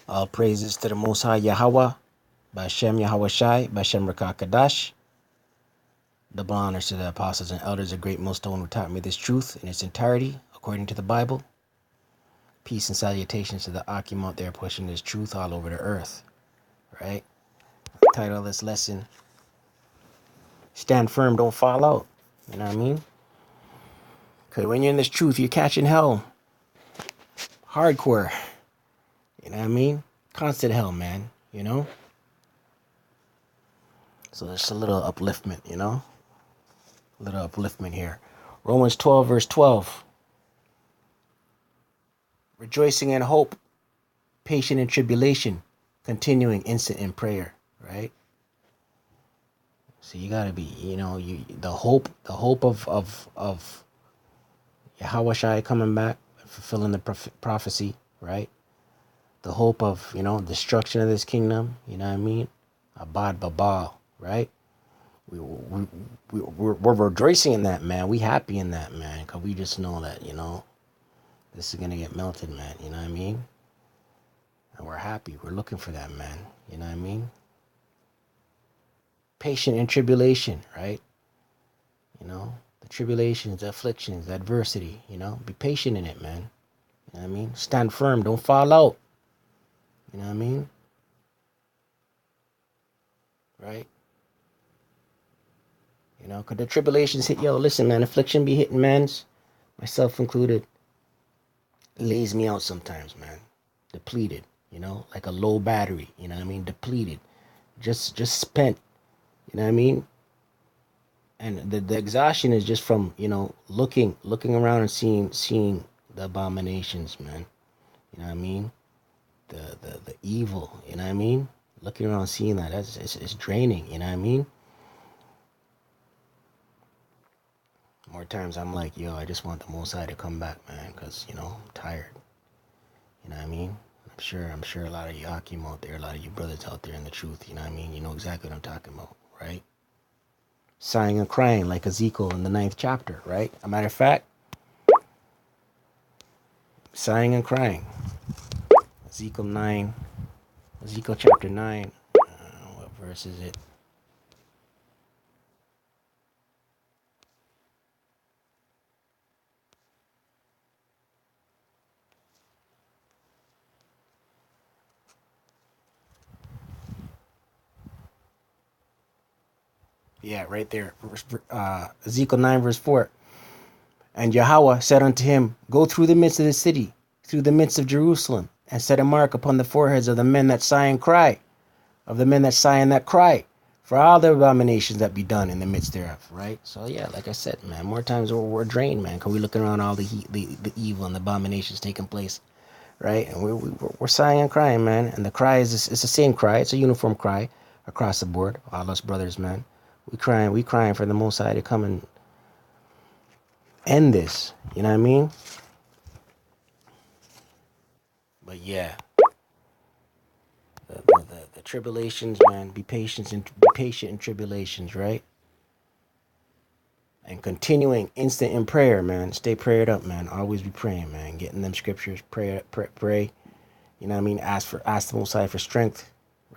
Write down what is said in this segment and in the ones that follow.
All praises to the Most High Yahweh, Bashem Yahweh Shai, Bashem Rakakadash. Double honors to the apostles and elders, a great millstone who taught me this truth in its entirety, according to the Bible. Peace and salutations to the Akim out there pushing this truth all over the earth. Right? Title of this lesson, Stand Firm, Don't Fall Out. You know what I mean? Because when you're in this truth, you're catching hell. Hardcore. You know what I mean? Constant hell, man. You know? So there's a little upliftment, you know? A little upliftment here. Romans 12, verse 12. Rejoicing in hope, patient in tribulation, continuing instant in prayer, right? So you gotta be, you know, the hope of Yahweh Shai coming back, fulfilling the prophecy, right? The hope of, you know, destruction of this kingdom, you know what I mean? Abad Babal, right? We're rejoicing in that, man. We happy in that, man, because we just know that, you know, this is going to get melted, man. You know what I mean? And we're happy. We're looking for that, man. You know what I mean? Patient in tribulation, right? You know, the tribulations, the afflictions, the adversity, you know, be patient in it, man. You know what I mean? Stand firm. Don't fall out. You know what I mean? Right? You know, because the tribulations hit, yo, listen, man, affliction be hitting, mans, myself included. It lays me out sometimes, man. Depleted, you know, like a low battery, you know what I mean? Depleted. Just spent, you know what I mean? And the exhaustion is just from, you know, looking around and seeing the abominations, man. You know what I mean? The evil, you know what I mean? Looking around seeing that, it's draining, you know what I mean? More times I'm like, yo, I just want the Most High to come back, man, because, you know, I'm tired. You know what I mean? I'm sure a lot of you Akim out there, a lot of you brothers out there in the truth, you know what I mean? You know exactly what I'm talking about, right? Sighing and crying like Ezekiel in the 9th chapter, right? A matter of fact, sighing and crying. Ezekiel chapter 9. What verse is it? Yeah, right there. Ezekiel 9, verse 4. And Yahweh said unto him, Go through the midst of the city, through the midst of Jerusalem, and set a mark upon the foreheads of the men that sigh and cry, of the men that sigh and that cry, for all the abominations that be done in the midst thereof, right? So yeah, like I said, man, more times we're drained, man, because we're looking around all the evil and the abominations taking place, right? And we're sighing and crying, man. And the cry is it's the same cry. It's a uniform cry across the board. All us brothers, man. We crying for the Most High to come and end this. You know what I mean? But yeah, the tribulations, man. Be patient in tribulations, right? And continuing instant in prayer, man. Stay prayed up, man. Always be praying, man. Getting them scriptures, pray. You know what I mean? Ask the Most High for strength,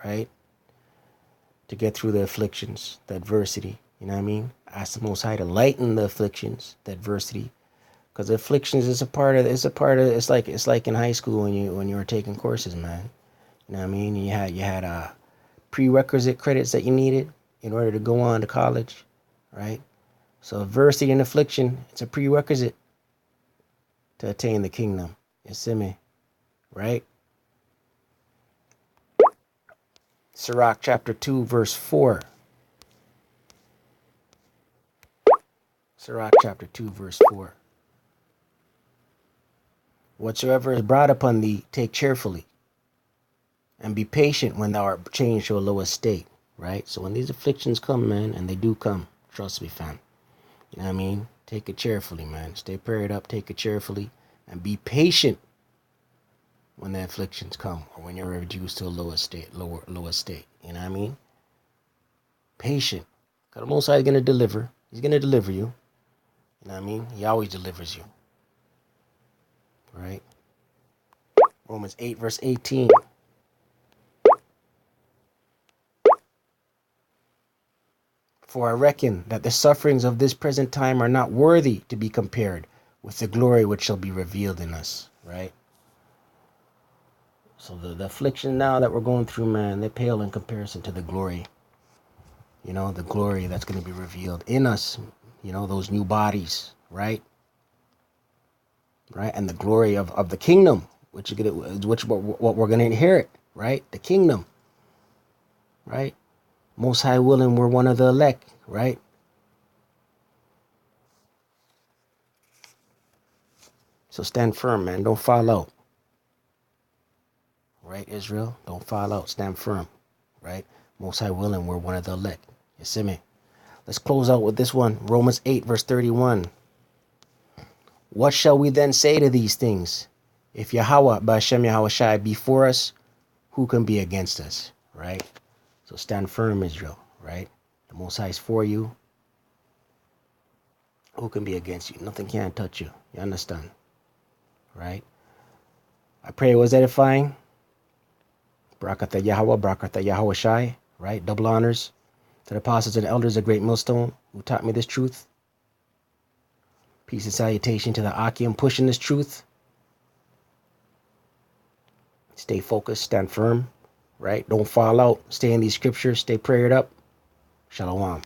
right? To get through the afflictions, the adversity. You know what I mean? Ask the Most High to lighten the afflictions, the adversity, because the afflictions is a part of. It's like in high school when you were taking courses, man. You know what I mean? You had prerequisite credits that you needed in order to go on to college, right? So adversity and affliction, it's a prerequisite to attain the kingdom. You see me, right? Sirach chapter 2, verse 4. Sirach chapter 2, verse 4. Whatsoever is brought upon thee, take cheerfully, and be patient when thou art changed to a lower state, right? So when these afflictions come, man, and they do come, trust me, fam. You know what I mean? Take it cheerfully, man. Stay prayed up, take it cheerfully, and be patient when the afflictions come, or when you're reduced to a lower state. You know what I mean? Patient. Because the Most High is going to deliver. He's going to deliver you. You know what I mean? He always delivers you. Right? Romans 8, verse 18. For I reckon that the sufferings of this present time are not worthy to be compared with the glory which shall be revealed in us, right? So the affliction now that we're going through, man, they pale in comparison to the glory, the glory that's going to be revealed in us, those new bodies, right? Right? And the glory of the kingdom, what we're going to inherit, right? The kingdom, right? Most High willing, we're one of the elect, right? So stand firm, man. Don't fall out. Right, Israel? Don't fall out. Stand firm. Right? Most High willing, we're one of the elect. You see me? Let's close out with this one. Romans 8, verse 31. What shall we then say to these things? If Yahweh, Ba'ashem Yahweh Shai, be for us, who can be against us? Right? So stand firm, Israel. Right? The Most High is for you. Who can be against you? Nothing can touch you. You understand? Right? I pray it was edifying. Barakatah Yahweh, Barakatah Yahweh Shai, right? Double honors to the apostles and elders of Great Millstone who taught me this truth. Peace and salutation to the Akim pushing this truth. Stay focused, stand firm, right? Don't fall out. Stay in these scriptures, stay prayed up. Shalom.